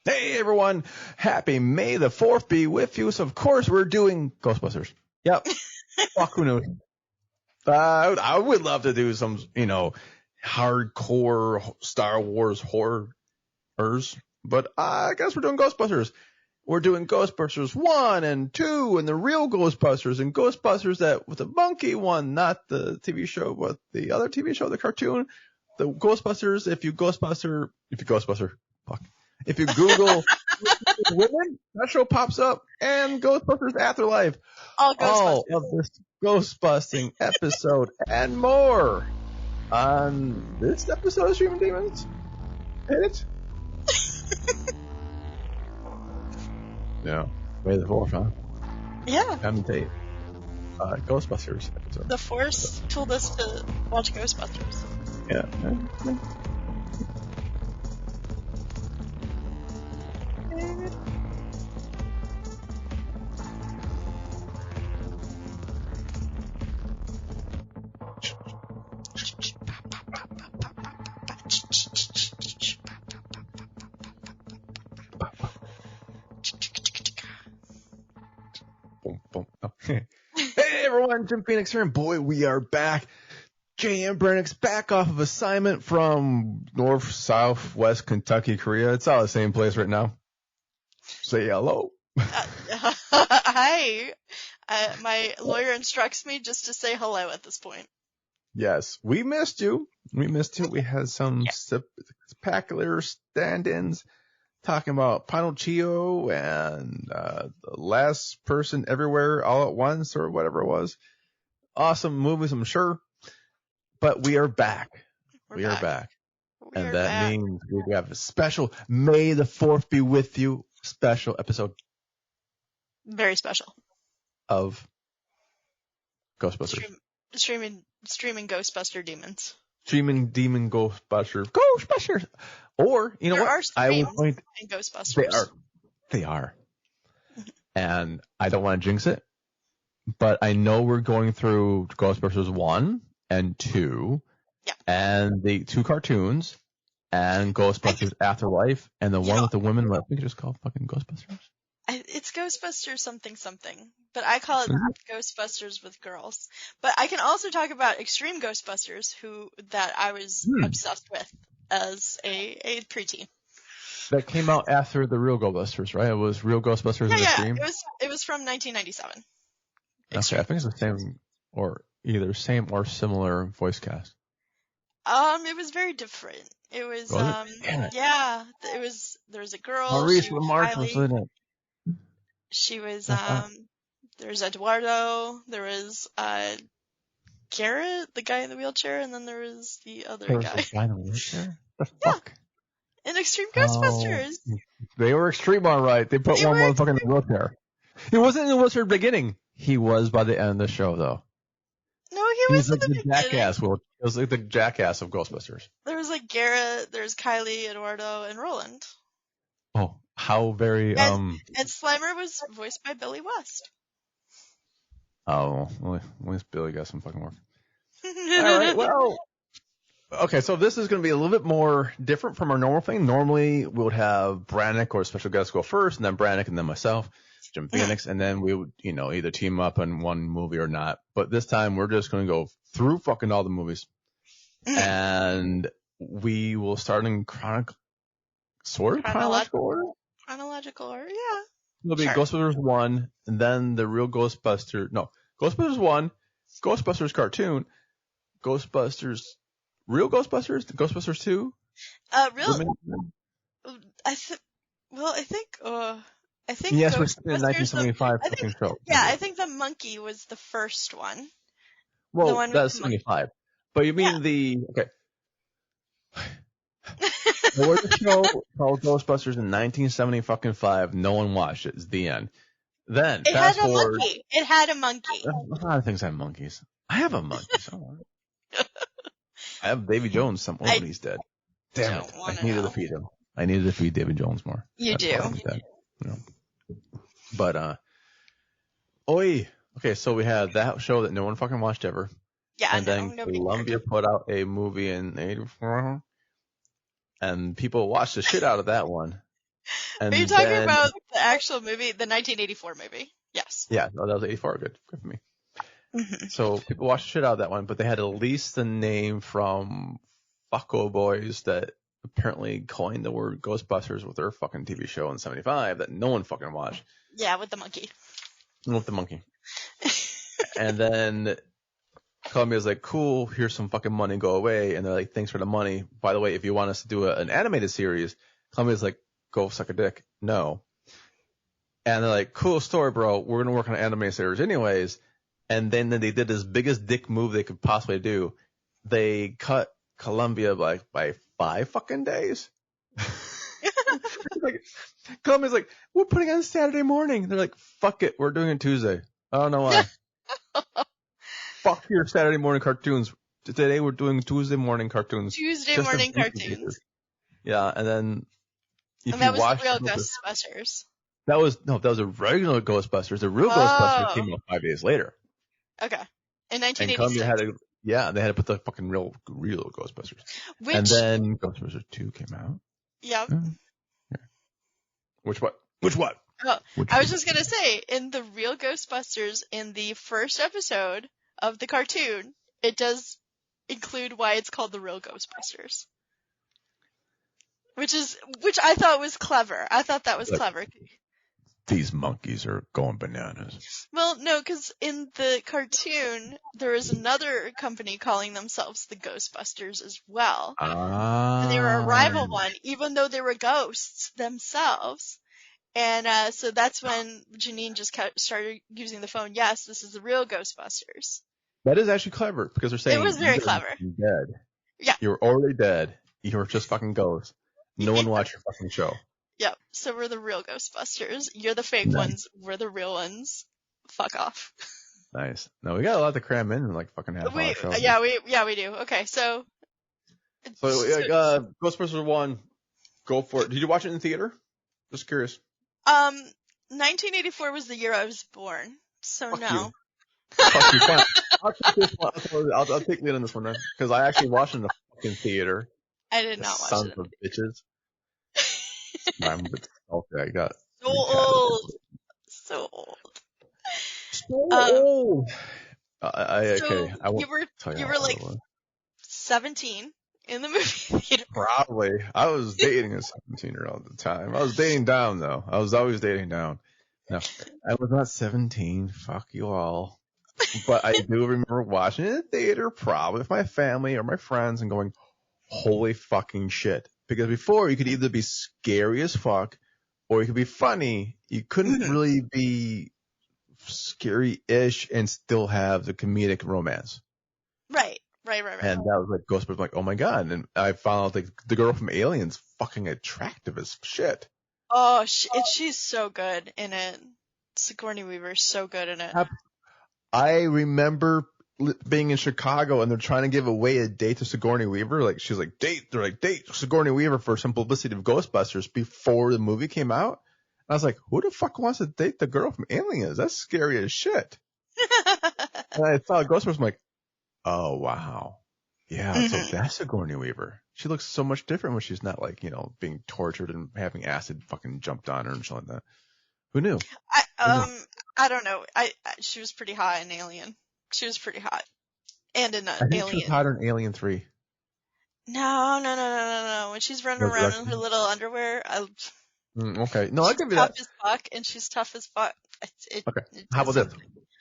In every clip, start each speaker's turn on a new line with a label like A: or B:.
A: Hey everyone, happy May the 4th be with you. So of course we're doing Ghostbusters. Yep. Fuck, who knows? I would love to do some, hardcore Star Wars horrors, but I guess we're doing Ghostbusters. We're doing Ghostbusters 1 and 2 and the real Ghostbusters and Ghostbusters that with the monkey one, not the TV show, but the other TV show, the cartoon. The Ghostbusters, if you Google women, that show pops up, and Ghostbusters Afterlife. All of this Ghostbusting episode and more on this episode of Streaming Demons. Hit it. Yeah. May the 4th, huh?
B: Yeah.
A: MT. Ghostbusters episode.
B: The Force told us to watch Ghostbusters.
A: Yeah. Hey everyone, Jim Phoenix here, and boy, we are back. J.M. Brennick's back off of assignment from North, South, West Kentucky, Korea. It's all the same place right now. Say hello.
B: Hi. My lawyer instructs me just to say hello at this point.
A: Yes, we missed you. We had some spectacular stand-ins talking about Pinocchio and the Last Person Everywhere All at Once or whatever it was. Awesome movies, I'm sure. But we are back. We are back. And that means we have a special May the 4th be with you special episode.
B: Very special.
A: Of Ghostbusters.
B: Streaming Ghostbuster demons.
A: Streaming demon Ghostbusters. Ghostbusters! Or, you know what? I will point.
B: Ghostbusters.
A: They are. And I don't want to jinx it, but I know we're going through Ghostbusters 1 and 2, and the 2 cartoons, and Ghostbusters Afterlife, and the one with the women. I think it's just called fucking Ghostbusters.
B: It's Ghostbusters something, but I call it Ghostbusters with girls. But I can also talk about Extreme Ghostbusters, that I was obsessed with as a preteen. That
A: came out after the real Ghostbusters, right? It was Real Ghostbusters and Extreme?
B: Yeah, it was from 1997.
A: Okay, I think it's the same, or either same or similar voice cast.
B: It was very different. It was, there was a girl.
A: Maurice LaMarche was in it.
B: She was, there was Eduardo, there was, Garrett, the guy in the wheelchair, and then there was the other guy.
A: There was a guy in the wheelchair? The fuck?
B: In Extreme Ghostbusters.
A: They were extreme, alright. They put one motherfucker in the wheelchair. He wasn't in the wheelchair at the beginning. He was by the end of the show, though.
B: No, he was
A: like
B: in the beginning.
A: Jackass. It was like the jackass of Ghostbusters.
B: There was like Garrett, there's Kylie, Eduardo, and Roland.
A: Oh, how very,
B: And Slimer was voiced by Billy West.
A: Oh, well, at least Billy got some fucking work. Alright, well. Okay, so this is going to be a little bit more different from our normal thing. Normally, we would have Brannick or a special guest go first, and then Brannick, and then myself, Jim Phoenix, and then we would, either team up in one movie or not. But this time, we're just going to go through fucking all the movies. And we will start in chronological order?
B: Chronological order, yeah.
A: It'll be Ghostbusters 1, and then the real Ghostbusters. No, Ghostbusters 1, Ghostbusters cartoon, Ghostbusters, real Ghostbusters, Ghostbusters 2.
B: I think.
A: Yes, we're in 1975 fucking show.
B: Yeah, I think the monkey was the first one.
A: Well, that's 75. But you mean okay. There was a show called Ghostbusters in 1975. No one watched it. It's the end. Then, fast forward.
B: It had a monkey.
A: A lot of things have monkeys. I have a monkey somewhere. I have Davy Jones somewhere, but he's dead. Damn it. I needed to feed him. I needed to feed Davy Jones more.
B: You do.
A: But, okay, so we had that show that no one fucking watched ever.
B: Yeah,
A: and then Columbia put out a movie in 84, and people watched the shit out of that one.
B: Are you talking about the actual movie, the 1984 movie? Yes.
A: Yeah, no, that was 84. Good for me.
B: Mm-hmm.
A: So people watched the shit out of that one, but they had at least the name from Fucko Boys that apparently coined the word Ghostbusters with their fucking TV show in '75 that no one fucking watched.
B: Yeah, with the monkey.
A: With the monkey. And then Columbia's like, cool, here's some fucking money, go away. And they're like, thanks for the money. By the way, if you want us to do an animated series, Columbia's like, go suck a dick. No. And they're like, cool story, bro. We're going to work on an animated series anyways. And then they did this biggest dick move they could possibly do. They cut Columbia by 5 fucking days. Like, Columbia's like, we're putting on Saturday morning. They're like, fuck it, we're doing it Tuesday. I don't know why. Fuck your Saturday morning cartoons. Today we're doing Tuesday morning cartoons.
B: Tuesday morning cartoons.
A: Yeah, and then
B: and that was the real Ghostbusters.
A: That was a regular Ghostbusters. The real Ghostbusters came out 5 days later.
B: Okay. In 1986. And
A: Columbia they had to put the fucking real Ghostbusters. And then Ghostbusters 2 came out.
B: Yep.
A: Yeah. Which what?
B: Oh, I was just going to say, in the real Ghostbusters, in the first episode of the cartoon, it does include why it's called the real Ghostbusters. Which I thought was clever. I thought that was clever.
A: These monkeys are going bananas.
B: Well, no, because in the cartoon, there is another company calling themselves the Ghostbusters as well. And they were a rival one, even though they were ghosts themselves. And so that's when Janine just started using the phone. Yes, this is the real Ghostbusters.
A: That is actually clever, because they're saying
B: it was very clever.
A: You're dead.
B: Yeah.
A: You're already dead. You're just fucking ghosts. No one watched your fucking show.
B: Yep. So we're the real Ghostbusters. You're the fake ones. We're the real ones. Fuck off.
A: Nice. No, we got a lot to cram in like fucking half hour show.
B: Yeah, we do. Okay, so
A: Ghostbusters 1, go for it. Did you watch it in theater? Just curious.
B: 1984 was the year I was born, so
A: Fuck
B: no.
A: You. Fuck you. Fine. I'll take this one. I'll take lead on this one then, because I actually watched it in the fucking theater.
B: I did not watch it.
A: Sons of bitches. I'm a bit salty. I got
B: so old. So old.
A: Okay.
B: You were like 17 in the movie theater.
A: Probably. I was dating a 17-year-old at the time. I was dating down though. I was always dating down. No, I was not 17. Fuck you all. But I do remember watching it in the theater, probably with my family or my friends, and going, holy fucking shit. Because before, you could either be scary as fuck, or you could be funny. You couldn't really be scary-ish and still have the comedic romance.
B: Right.
A: And that was like Ghostbusters, like, oh my god. And I found out like the girl from Alien's fucking attractive as shit.
B: Oh, she's so good in it. Sigourney Weaver's so good in it.
A: I remember being in Chicago and they're trying to give away a date to Sigourney Weaver. Like, she's like, they're like, date Sigourney Weaver for some publicity of Ghostbusters before the movie came out. And I was like, who the fuck wants to date the girl from Aliens? That's scary as shit. And I saw Ghostbusters, I'm like, oh, wow. Yeah, so that's Sigourney Weaver. She looks so much different when she's not like, being tortured and having acid fucking jumped on her and shit like that. Who knew?
B: I don't know. She was pretty hot in Alien. She was pretty hot. And in Alien.
A: She was hotter in Alien 3.
B: No. When she's running around in her little underwear.
A: Okay. No, I'll give you that.
B: She's tough as fuck, and she's tough as fuck.
A: Okay. How about this?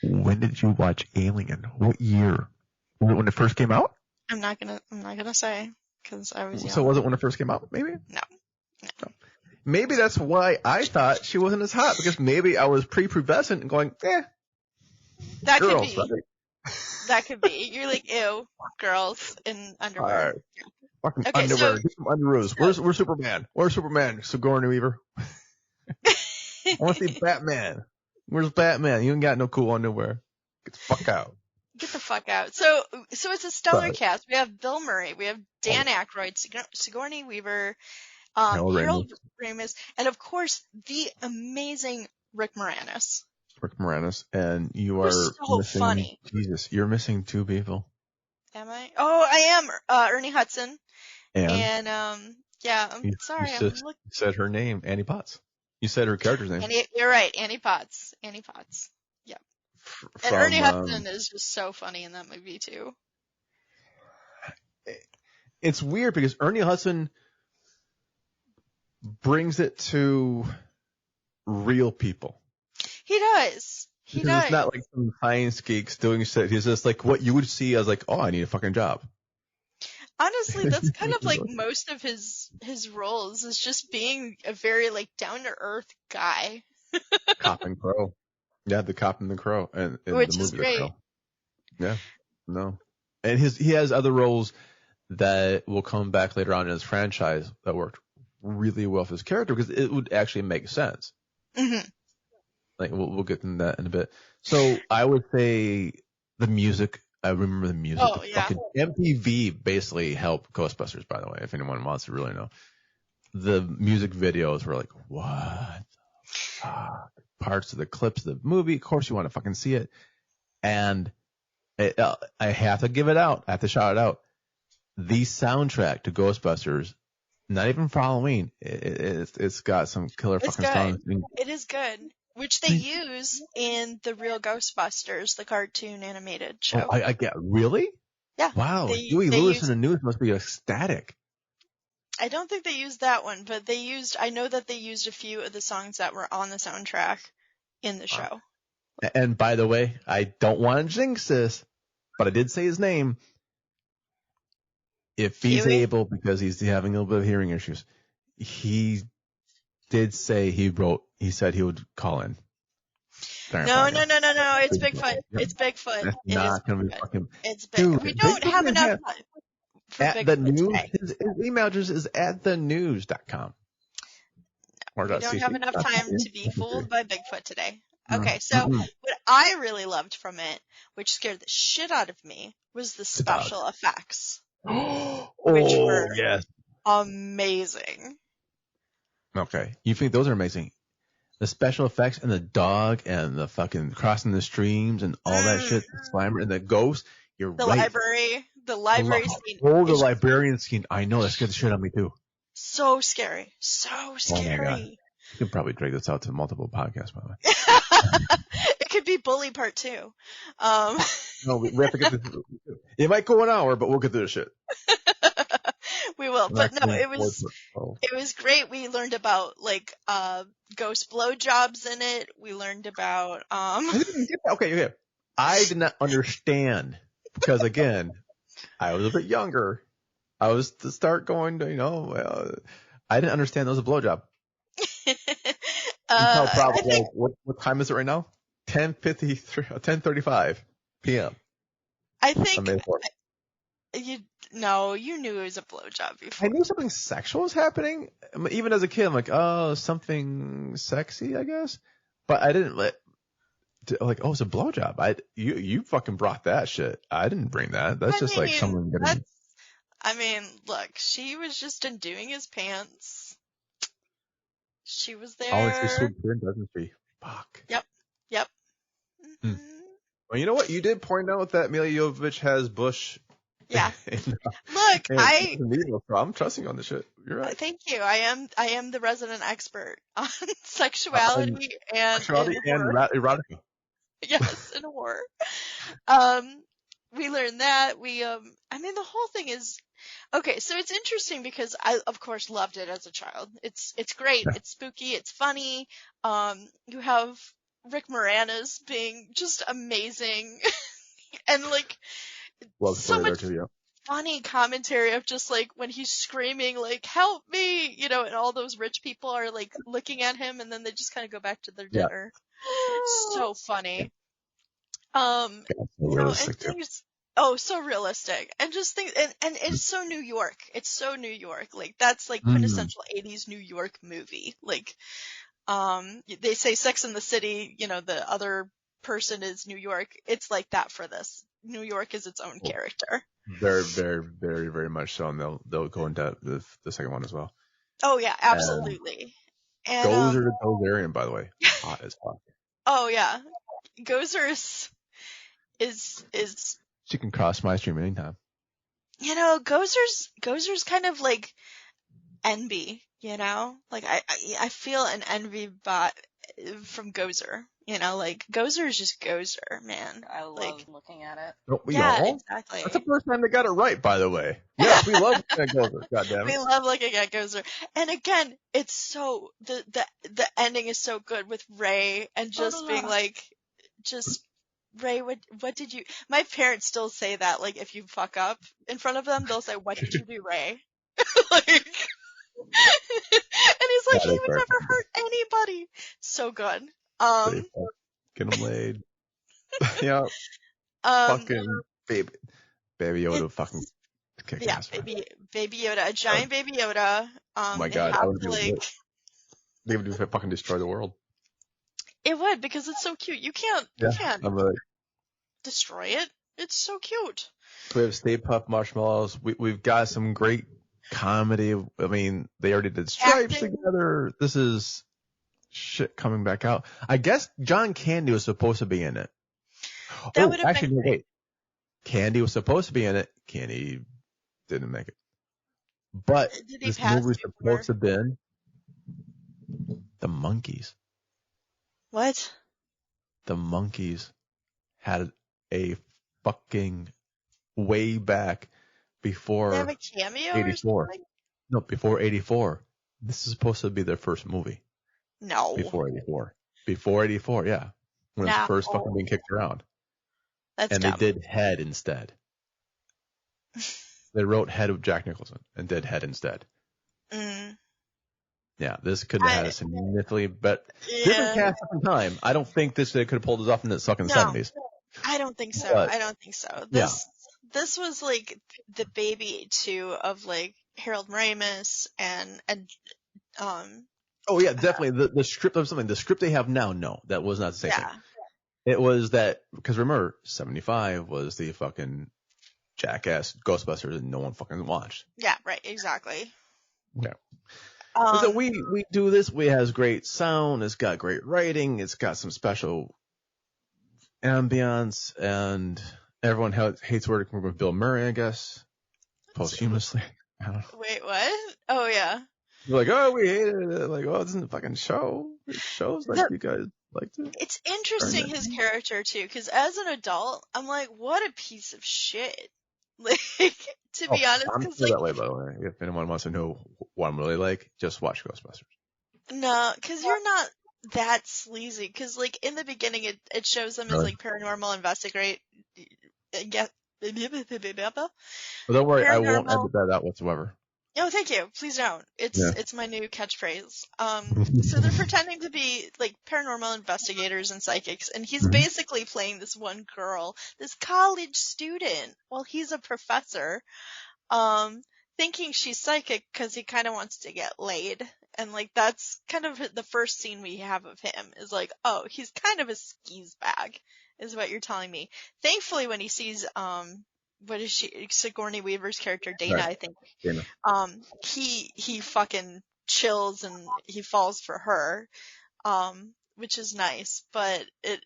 A: When did you watch Alien? What year? When it first came out?
B: I'm not gonna say, because I was young.
A: So was it when it first came out, maybe?
B: No.
A: Maybe that's why I thought she wasn't as hot, because maybe I was pre-pubescent and going,
B: That
A: girls,
B: could be.
A: Right?
B: That could be. You're like, ew, girls in underwear.
A: All right. Fucking underwear. Get some underoos. Where's Superman? Where's Superman? Sigourney Weaver. I want to see Batman. Where's Batman? You ain't got no cool underwear. Get the fuck out.
B: Get the fuck out. So it's a stellar cast. We have Bill Murray. We have Dan Aykroyd, Sigourney Weaver, Harold Ramis, and of course the amazing Rick Moranis.
A: And you are
B: so
A: missing,
B: funny.
A: Jesus, you're missing 2 people.
B: Am I? Oh, I am. Ernie Hudson. And I'm sorry.
A: You said her name, Annie Potts. You said her character's name.
B: You're right, Annie Potts. Annie Potts. Yep. And Ernie Hudson is just so funny in that movie too.
A: It's weird because Ernie Hudson brings it to real people.
B: He does. He does.
A: It's not like some science geeks doing shit. He's just like what you would see as like, oh, I need a fucking job.
B: Honestly, that's kind of like most of his roles is just being a very like down to earth guy.
A: Cop and Crow. Yeah, the Cop and the Crow, and
B: which
A: the movie
B: is great.
A: The Crow. Yeah, no, and he has other roles that will come back later on in his franchise that worked really well for his character because it would actually make sense.
B: Mm-hmm.
A: Like we'll get into that in a bit. So I would say the music. I remember the music.
B: Oh, yeah.
A: Fucking MTV basically helped Ghostbusters, by the way, if anyone wants to really know. The music videos were like, what the fuck? Parts of the clips of the movie. Of course you want to fucking see it. And I have to give it out. I have to shout it out. The soundtrack to Ghostbusters, not even for Halloween, it's got some killer fucking songs.
B: It is good. Which they use in the real Ghostbusters, the cartoon animated show.
A: Oh, I get really?
B: Yeah.
A: Wow. Huey Lewis in the news must be ecstatic.
B: I don't think they used that one, but I know that they used a few of the songs that were on the soundtrack in the show.
A: And by the way, I don't want to jinx this, but I did say his name. If he's able, because he's having a little bit of hearing issues, he did say he said he would call in.
B: No. It's Bigfoot. It's Bigfoot.
A: That's not going to be fucking.
B: It's Bigfoot. We don't have enough time for
A: at
B: Bigfoot
A: the news.
B: today.
A: His email address is atthenews.com.
B: We don't have enough time to be fooled by Bigfoot today. Okay, so what I really loved from it, which scared the shit out of me, was the special effects. Which were amazing.
A: Okay. You think those are amazing? The special effects and the dog and the fucking crossing the streams and all that shit, the Slimer and the ghost. You're
B: the
A: right.
B: The library scene.
A: Oh, the librarian scene. I know, that scared the shit out of me too.
B: So scary. So scary.
A: Oh my God. You could probably drag this out to multiple podcasts, by the way.
B: It could be Bully Part 2.
A: No, we have to get this. It might go an hour, but we'll get through the shit.
B: We will. But no, it was great. We learned about like ghost blowjobs in it. We learned about
A: I didn't get that. Okay. I did not understand because again, I was a bit younger. I was to start going to, I didn't understand that was a blowjob. Until probably what time is it right now? 10:35 p.m.
B: I think you knew it was a blowjob before.
A: I knew something sexual was happening. Even as a kid, I'm like, oh, something sexy, I guess. But I didn't oh, it's a blowjob. You fucking brought that shit. I didn't bring that. That's like someone getting.
B: Look, she was just undoing his pants. She was there.
A: Oh, it's so weird, doesn't she? Fuck.
B: Yep. Mm-hmm.
A: Well, you know what? You did point out that Mila Jovovich has bush.
B: Yeah. Look,
A: I'm trusting you on this shit. You're right.
B: Thank you. I am the resident expert on sexuality and
A: erotica.
B: Yes, in horror. We learned that the whole thing is okay. So it's interesting because I, of course, loved it as a child. It's great. It's spooky. It's funny. You have Rick Moranis being just amazing, and like so much funny commentary of just like when he's screaming like "Help me!" and all those rich people are like looking at him, and then they just kind of go back to their dinner. So funny. So realistic, and just think, and it's so New York. It's so New York. Like that's like quintessential 80s New York movie. Like, they say Sex and the City, the other person is New York. It's like that for this. New York is its own character.
A: Very, very, very, very much so, and they'll go into the second one as well.
B: Oh yeah, absolutely. And
A: Gozer to Gozerian, by the way, hot as fuck.
B: Oh yeah, Gozer is
A: she can cross my stream anytime.
B: Gozer's kind of like envy. You know, like I feel an envy from Gozer. You know, like Gozer is just Gozer, man.
C: I love
B: like,
C: looking at it.
A: Don't we
B: yeah,
A: all?
B: exactly.
A: That's the first time they got it right, by the way. Yes, we love Gozer. God damn it.
B: We love looking at Gozer. And again, it's so the ending is so good with Ray and just being like, just Ray, what did you? My parents still say that, like, if you fuck up in front of them, they'll say, "What did you do, Ray?" Like, and he's like, he would never hurt anybody. So good.
A: Get him laid. Yeah. Fucking baby Yoda fucking kick ass.
B: Baby Yoda, a giant Baby Yoda.
A: Oh my god, I would do it. They would fucking destroy the world.
B: It would, because it's so cute. You can't destroy it. It's so cute.
A: We have Stay Puft Marshmallows. We've got some great comedy. I mean, they already did Stripes together. This is shit coming back out. I guess John Candy was supposed to be in it.
B: That would have actually, been
A: wait. Candy was supposed to be in it. Candy didn't make it. But this movie was supposed to have been the Monkees.
B: What?
A: The Monkees had a fucking way back before
B: they have a cameo
A: 84.
B: Or something?
A: No, before 84. This is supposed to be their first movie.
B: No.
A: Before 84. Before 84, yeah. When it was first fucking being kicked around.
B: That's
A: dumb. They did Head instead. They wrote Head with Jack Nicholson and did Head instead. Yeah, this could have had a significantly different cast at the time. I don't think they could have pulled this off in the fucking 70s.
B: I don't think so. This was like the baby too of like Harold Ramis and
A: oh yeah, definitely the script of something. The script they have now, no, that was not the same thing. It was that, because remember, 75 was the fucking jackass Ghostbusters that no one fucking watched.
B: Yeah, right, exactly.
A: Yeah. So we do this. We has great sound. It's got great writing. It's got some special ambience, and everyone hates working with Bill Murray, I guess, posthumously. I don't know.
B: Wait, what? Oh yeah.
A: You're like, oh, we hated it. Like, oh, it isn't a fucking show. It shows like you guys liked it.
B: It's interesting, his character too, because as an adult, I'm like, what a piece of shit. Like, to be honest,
A: I'm still that way, by the way. If anyone wants to know what I'm really like, just watch Ghostbusters.
B: No, because you're not that sleazy. Because like in the beginning, it shows them as like paranormal investigate. Well,
A: don't worry, I won't edit that out whatsoever.
B: Oh, thank you. Please don't. It's my new catchphrase. So they're pretending to be like paranormal investigators and psychics, and he's basically playing this one girl, this college student, while he's a professor, thinking she's psychic because he kind of wants to get laid. And like that's kind of the first scene we have of him is like, oh, he's kind of a skis bag, is what you're telling me. Thankfully, when he sees what is she? Sigourney Weaver's character, Dana, right. I think.
A: Dana.
B: He fucking chills and he falls for her, which is nice. But it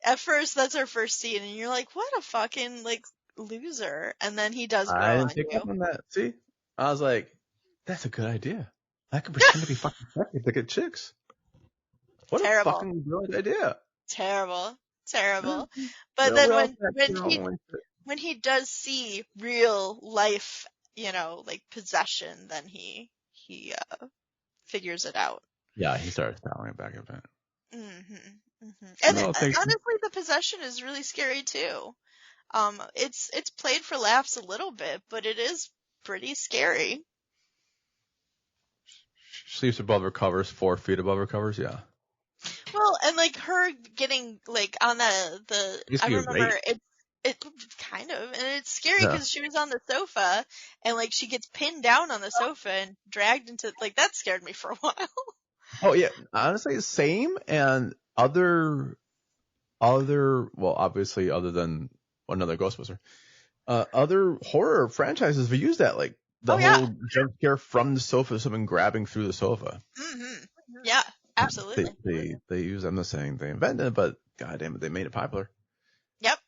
B: at first that's our first scene, and you're like, what a fucking like loser. And then he does grow
A: I didn't
B: on
A: pick
B: you.
A: up on that. See, I was like, that's a good idea. I could pretend to be fucking sexy to get chicks. What a fucking brilliant idea.
B: Terrible. But then when he does see real life, you know, like possession, then he figures it out.
A: Yeah, he starts dialing it back a bit.
B: And honestly, the possession is really scary too. It's played for laughs a little bit, but it is pretty scary.
A: She sleeps above her covers, 4 feet above her covers, yeah.
B: Well, and like her getting like on I remember it kind of, and it's scary because she was on the sofa and like she gets pinned down on the sofa and dragged into like that scared me for a while.
A: Oh yeah, honestly, same. And other well, obviously other than another Ghostbuster, other horror franchises have used that, like the whole jump scare from the sofa, someone grabbing through the sofa.
B: Yeah. Absolutely.
A: They use, I'm not saying they invented it, but goddamn it, they made it popular.
B: Yep.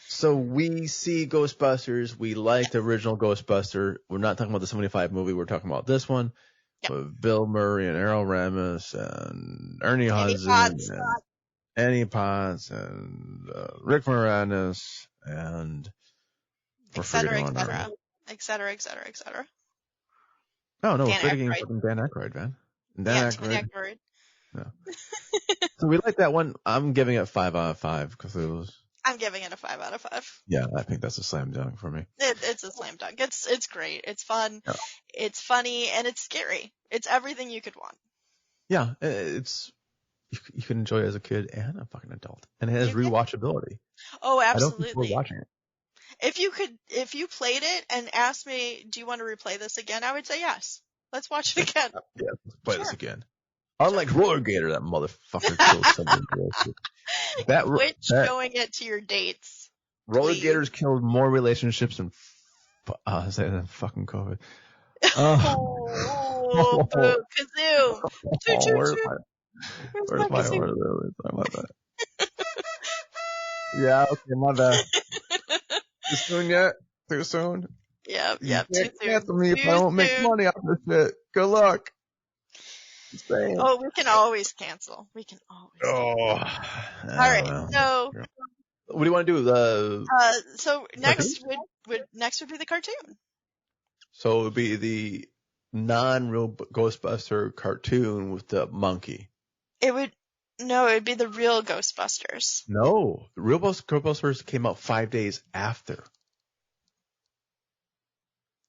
A: So we see Ghostbusters. We like the original Ghostbuster. We're not talking about the 75 movie. We're talking about this one.
B: Yep.
A: with Bill Murray and Errol Ramis and Ernie Hudson
B: Potts.
A: and Annie Potts and Rick Moranis and we're forgetting one already.
B: Et cetera.
A: Oh no, we're
B: Dan
A: forgetting
B: Aykroyd.
A: fucking Dan Aykroyd, man.
B: Dan
A: Aykroyd.
B: Aykroyd.
A: Yeah. So we like that one. I'm giving it 5 out of 5 because it was.
B: I'm giving it a 5 out of 5.
A: Yeah, I think that's a slam dunk for me.
B: It's a slam dunk. It's great. It's fun.
A: Yeah.
B: It's funny and it's scary. It's everything you could want.
A: Yeah, it's you can enjoy it as a kid and a fucking adult, and it has rewatchability.
B: Oh, absolutely.
A: I don't think we're watching it.
B: If you played it and asked me, do you want to replay this again? I would say yes. Let's watch it again.
A: Yeah, let's play this again. Unlike Roller Gator, that motherfucker killed somebody.
B: Quit showing it to your dates.
A: Roller Gators killed more relationships than fucking COVID.
B: Oh, kazoo!
A: Where's my order? Sorry about that. Yeah, okay, my bad. Too soon yet? Too soon?
B: Yeah,
A: too soon. Cancel me if I don't make money off this shit. Good luck.
B: Oh, we can always cancel.
A: All
B: right, so
A: what do you want to do?
B: So next would be the cartoon.
A: So it would be the non-real Ghostbuster cartoon with the monkey.
B: It would be the real Ghostbusters.
A: No, the real Ghostbusters came out 5 days after.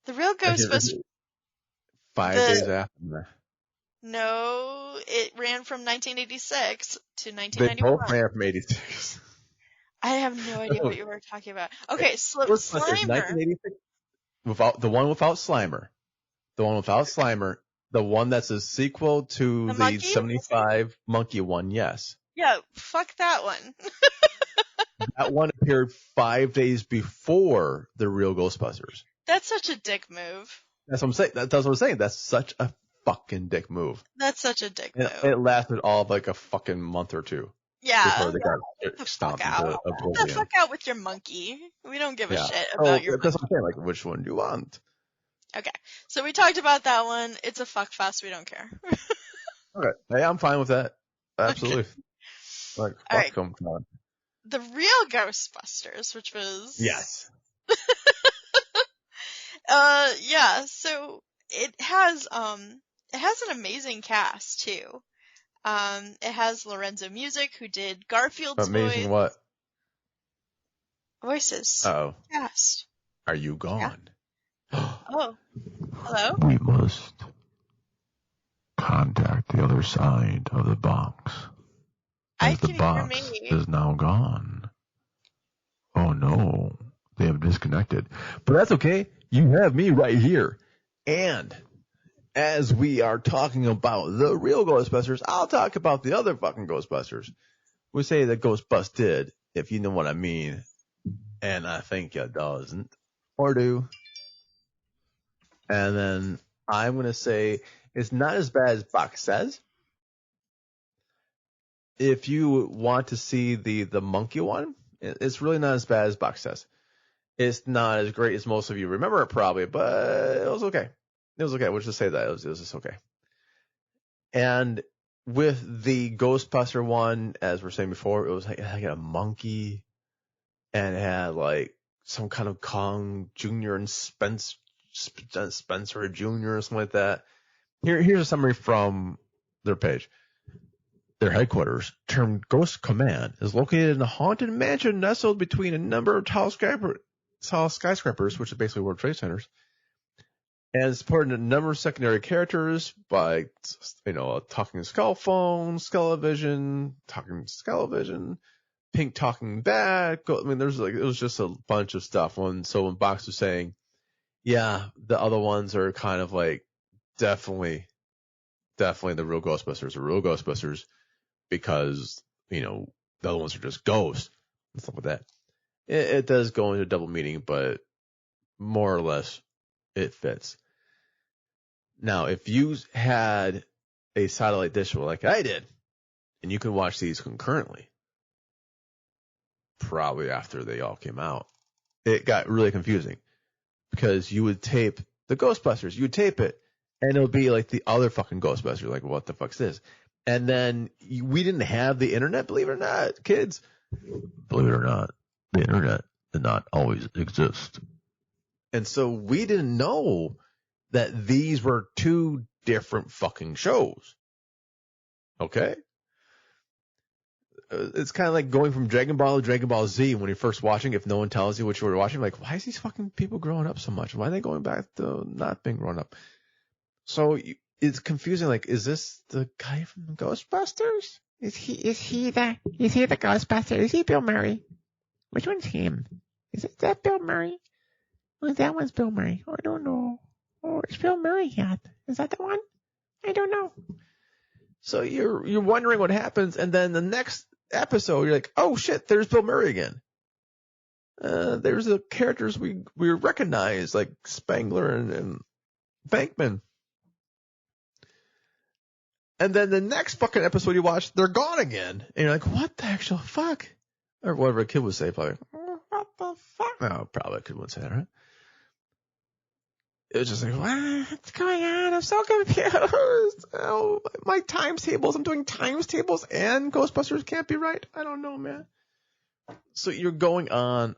B: The real Ghostbusters.
A: 5 days after.
B: No, it ran from 1986 to 1991.
A: They both ran from 86.
B: I have no idea what you were talking about. Okay, Slimer.
A: 1986. The one without Slimer. The one without Slimer. The one that's a sequel to the 75 monkey one, yes.
B: Yeah, fuck that one.
A: That one appeared 5 days before the real Ghostbusters.
B: That's such a dick move.
A: That's what I'm saying. That's what I'm saying. That's such a fucking dick move.
B: That's such a dick move.
A: It lasted all of like a fucking month or two.
B: Yeah.
A: Before they got stomped into oblivion.
B: Get the fuck out with your monkey. We don't give a shit about your monkey.
A: That's what I'm saying. Like, which one do you want?
B: Okay. So we talked about that one. It's a fuck fest. We don't care.
A: Okay. Hey, I'm fine with that. Absolutely.
B: Okay.
A: Like, fuck them. Right.
B: The real Ghostbusters, which was...
A: Yes.
B: Yeah, so it has an amazing cast too. It has Lorenzo Music, who did Garfield's
A: Amazing what?
B: Voices.
A: Oh.
B: Cast.
A: Are you gone?
B: Yeah. Oh. Hello?
A: We must contact the other side of the box.
B: I can hear me.
A: The box is now gone. Oh no. They have disconnected. But that's okay. You have me right here. And as we are talking about the real Ghostbusters, I'll talk about the other fucking Ghostbusters. We say that Ghostbusted, if you know what I mean. And I think you doesn't. Or do. And then I'm going to say it's not as bad as Bach says. If you want to see the monkey one, it's really not as bad as Bach says. It's not as great as most of you remember it probably, but it was okay. It was okay. We'll just say that. It was just okay. And with the Ghostbuster one, as we're saying before, it was like a monkey and it had like some kind of Kong Jr. and Spencer Jr. or something like that. Here's a summary from their page. Their headquarters, termed Ghost Command, is located in a haunted mansion nestled between a number of tall skyscrapers, which is basically World Trade Centers, and supporting a number of secondary characters by, a talking skull phone, Skelevision, Pink talking bat. I mean, it was just a bunch of stuff. When Box was saying, yeah, the other ones are kind of like definitely the real Ghostbusters, because, the other ones are just ghosts and stuff like that. It does go into double meaning, but more or less it fits. Now, if you had a satellite dish like I did, and you can watch these concurrently, probably after they all came out, it got really confusing because you would tape the Ghostbusters, you would tape it, And it'll be like the other fucking Ghostbusters. Like, what the fuck's this? And then we didn't have the internet, believe it or not, kids. Believe it or not, the internet did not always exist. And so we didn't know that these were two different fucking shows. Okay? It's kind of like going from Dragon Ball to Dragon Ball Z when you're first watching. If no one tells you what you were watching, like, why is these fucking people growing up so much? Why are they going back to not being grown up? So it's confusing. Like, is this the guy from Ghostbusters? Is he the Ghostbuster? Is he Bill Murray? Which one's him? Is that Bill Murray? Oh, that one's Bill Murray. Oh, I don't know. Oh, it's Bill Murray yet. Is that the one? I don't know. So you're wondering what happens, and then the next episode, you're like, oh shit, there's Bill Murray again. There's the characters we recognize, like Spangler and Bankman. And then the next fucking episode you watch, they're gone again. And you're like, what the actual fuck? Or whatever a kid would say, probably. What the fuck? No, probably a kid would say that, right? It was just like, what's going on? I'm so confused. Oh, my times tables. I'm doing times tables and Ghostbusters can't be right. I don't know, man. So you're going on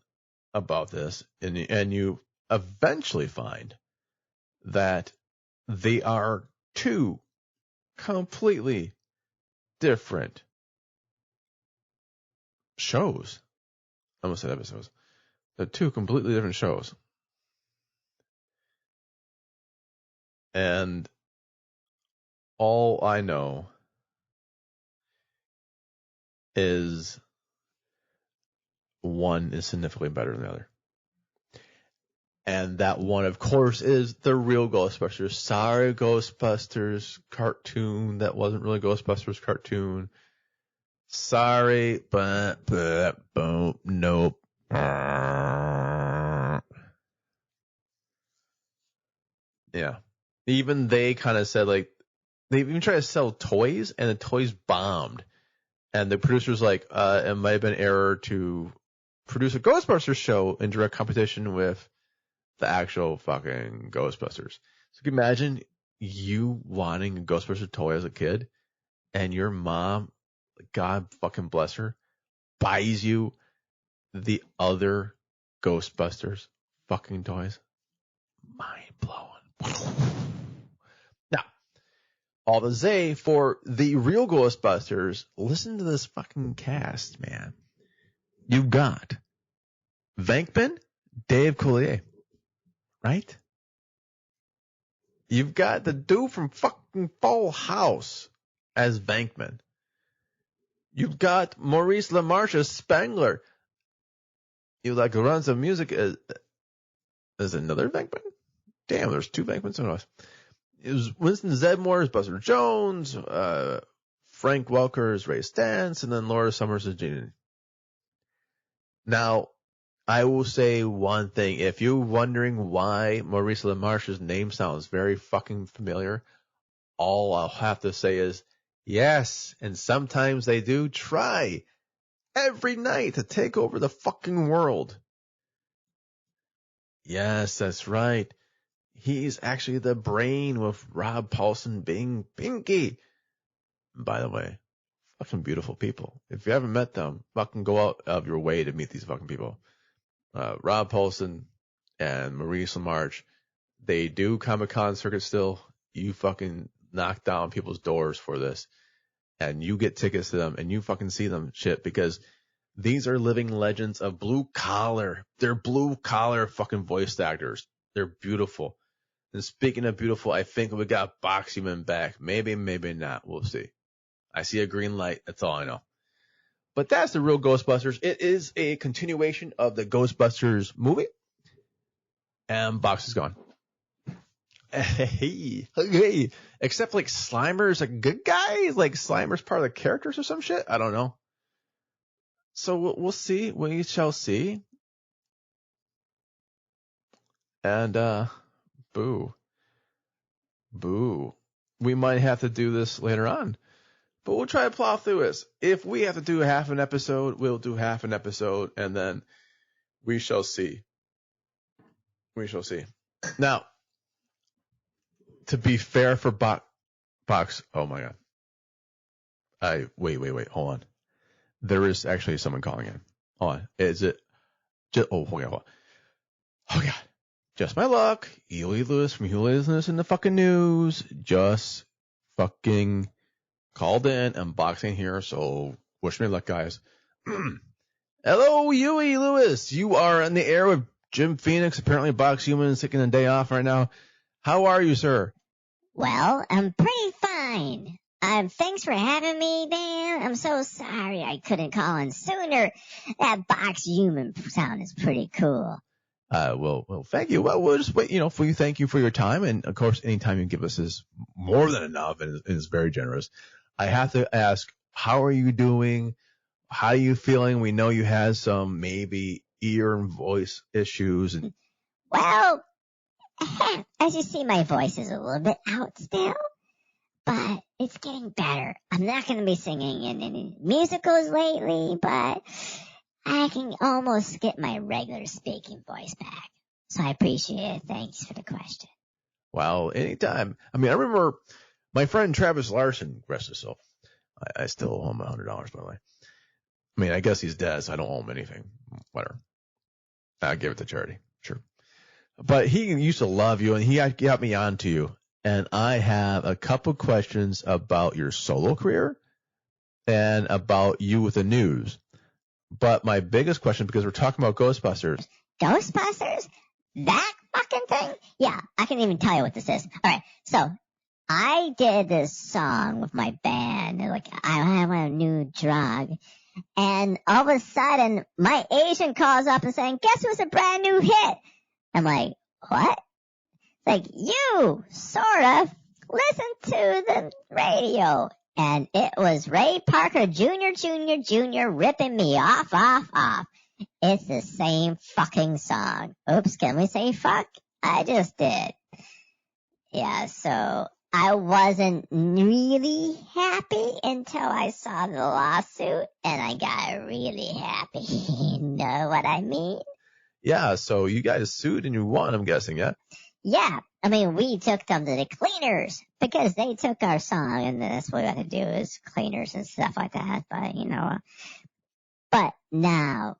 A: about this, and you eventually find that they are two completely different shows. I almost said episodes. They're two completely different shows. And all I know is one is significantly better than the other. And that one, of course, is the real Ghostbusters. Sorry, Ghostbusters cartoon. That wasn't really Ghostbusters cartoon. Sorry, but boom, nope. Yeah. Even they kind of said, like, they even tried to sell toys, and the toys bombed. And the producer's like, it might have been error to produce a Ghostbusters show in direct competition with the actual fucking Ghostbusters. So you can imagine you wanting a Ghostbuster toy as a kid, and your mom, God fucking bless her, buys you the other Ghostbusters fucking toys. Mind blowing. Now, all to say, for the real Ghostbusters, listen to this fucking cast, man. You've got Venkman, Dave Coulier, right? You've got the dude from fucking Full House as Venkman. You've got Maurice LaMarche as Spangler. You like who runs the music as another Venkman? Damn, there's two Venkmans in us. It was Winston Zedmore as Buster Jones, Frank Welker as Ray Stantz, and then Laura Summers as Jeannie. Now, I will say one thing. If you're wondering why Maurice LaMarche's name sounds very fucking familiar, all I'll have to say is, yes, and sometimes they do try every night to take over the fucking world. Yes, that's right. He's actually the brain with Rob Paulson being Pinky. By the way, fucking beautiful people. If you haven't met them, fucking go out of your way to meet these fucking people. Rob Paulson and Maurice LaMarche, they do Comic-Con circuit still. You fucking knock down people's doors for this, and you get tickets to them, and you fucking see them shit, because these are living legends of blue collar. They're blue collar fucking voice actors. They're beautiful. And speaking of beautiful, I think we got Boxyman back. Maybe, maybe not. We'll see. I see a green light. That's all I know. But that's the real Ghostbusters. It is a continuation of the Ghostbusters movie. And Box is gone. Hey. Except like Slimer's a good guy. Like Slimer's part of the characters or some shit. I don't know. So we'll see. We shall see. And, boo. We might have to do this later on. But we'll try to plow through this. If we have to do half an episode, we'll do half an episode, and then we shall see. We shall see. Now, to be fair for Box. Oh my God. Wait. Hold on. There is actually someone calling in. Hold on. Is it just, oh God. Just my luck. Huey Lewis from Huey Lewis in the fucking news. Just fucking called in. Unboxing here. So wish me luck, guys. Hello, Huey Lewis. You are on the air with Jim Phoenix. Apparently, Box Human is taking a day off right now. How are you, sir?
C: Well, I'm pretty fine. Thanks for having me, Dan. I'm so sorry I couldn't call in sooner. That Box Human sound is pretty cool.
A: Well, thank you. Well, we'll just wait, for you. Thank you for your time. And of course, any time you give us is more than enough and is very generous. I have to ask, how are you doing? How are you feeling? We know you had some maybe ear and voice issues.
C: Well, as you see, my voice is a little bit out still, but it's getting better. I'm not going to be singing in any musicals lately, but I can almost get my regular speaking voice back. So I appreciate it. Thanks for the question.
A: Well, anytime. I mean, I remember my friend Travis Larson, rest his soul. I still owe him $100, by the way. I mean, I guess he's dead, so I don't owe him anything. Whatever. I give it to charity. Sure. But he used to love you, and he got me on to you. And I have a couple questions about your solo career and about you with the news. But my biggest question, because we're talking about Ghostbusters.
C: Ghostbusters? That fucking thing? Yeah, I can even tell you what this is. All right, so I did this song with my band. Like, I have a new drug. And all of a sudden, my agent calls up and saying, guess who's a brand new hit? I'm like, what? Like, you, sort of, listen to the radio. And it was Ray Parker Jr. ripping me off. It's the same fucking song. Oops, can we say fuck? I just did. Yeah, so I wasn't really happy until I saw the lawsuit, and I got really happy. You know what I mean?
A: Yeah, so you guys sued and you won, I'm guessing, yeah?
C: Yeah, I mean, we took them to the cleaners because they took our song, and that's what we had to do is cleaners and stuff like that. But now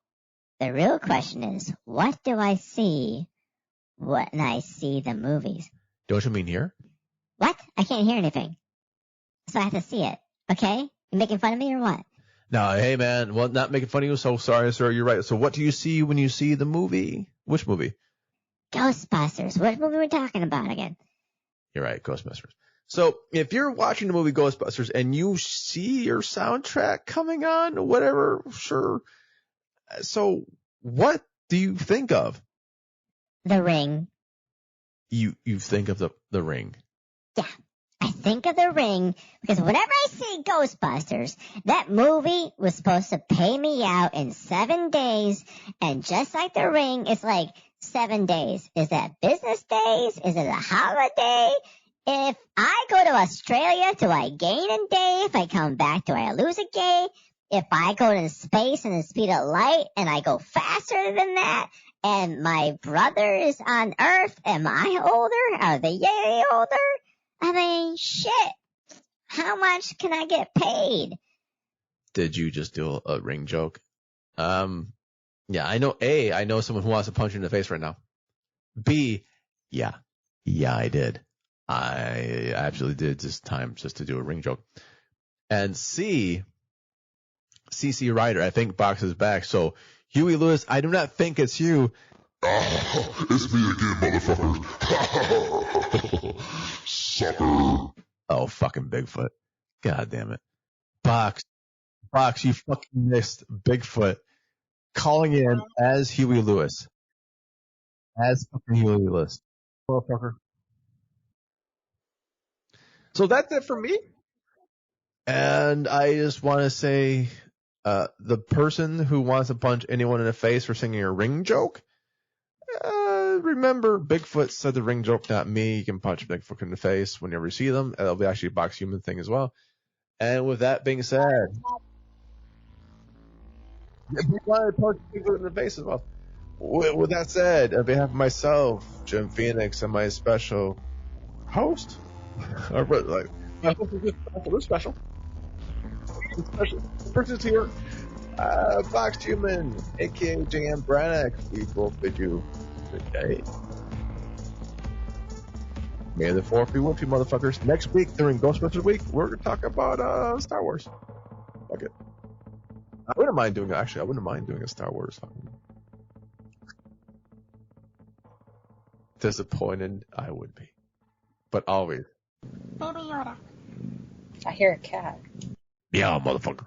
C: the real question is, what do I see when I see the movies?
A: Don't you mean here?
C: What? I can't hear anything, so I have to see it. Okay? You making fun of me or what?
A: No, hey man, well, not making fun of you. So sorry, sir. You're right. So what do you see when you see the movie? Which movie?
C: Ghostbusters. What movie are we talking about again?
A: You're right, Ghostbusters. So if you're watching the movie Ghostbusters and you see your soundtrack coming on, or whatever, sure. So what do you think of?
C: The Ring.
A: You think of the Ring.
C: Yeah. I think of The Ring because whenever I see Ghostbusters, that movie was supposed to pay me out in 7 days. And just like The Ring, it's like 7 days. Is that business days? Is it a holiday? If I go to Australia, do I gain a day? If I come back, do I lose a day? If I go to space in the speed of light and I go faster than that, and my brother is on Earth, am I older? Are they older? I mean, shit. How much can I get paid?
A: Did you just do a Ring joke? Yeah, I know someone who wants to punch you in the face right now. B, yeah, I did. I absolutely did this time just to do a Ring joke. And C, CC Ryder, I think Box is back. So, Huey Lewis, I do not think it's you.
D: It's me again, motherfucker. Sucker.
A: Oh, fucking Bigfoot. God damn it. Box, you fucking missed Bigfoot calling in as Huey Lewis. As fucking Huey Lewis. Motherfucker. So that's it for me. And I just want to say, the person who wants to punch anyone in the face for singing a Ring joke, remember Bigfoot said the Ring joke, not me. You can punch Bigfoot in the face whenever you see them. That'll be actually a Box Human thing as well. And with that being said, you want to punch Bigfoot in the face as well. With that said, on behalf of myself, Jim Phoenix, and my special host, But like, we're special. Special person's here. Box Human, aka J.M. Brannock. We both bid you good day. May the 4th be with you, motherfuckers. Next week, during Ghostbusters Week, we're going to talk about Star Wars. Fuck it. I wouldn't mind doing a Star Wars. Disappointed I would be. But always.
E: I hear a cat.
A: Yeah, motherfucker.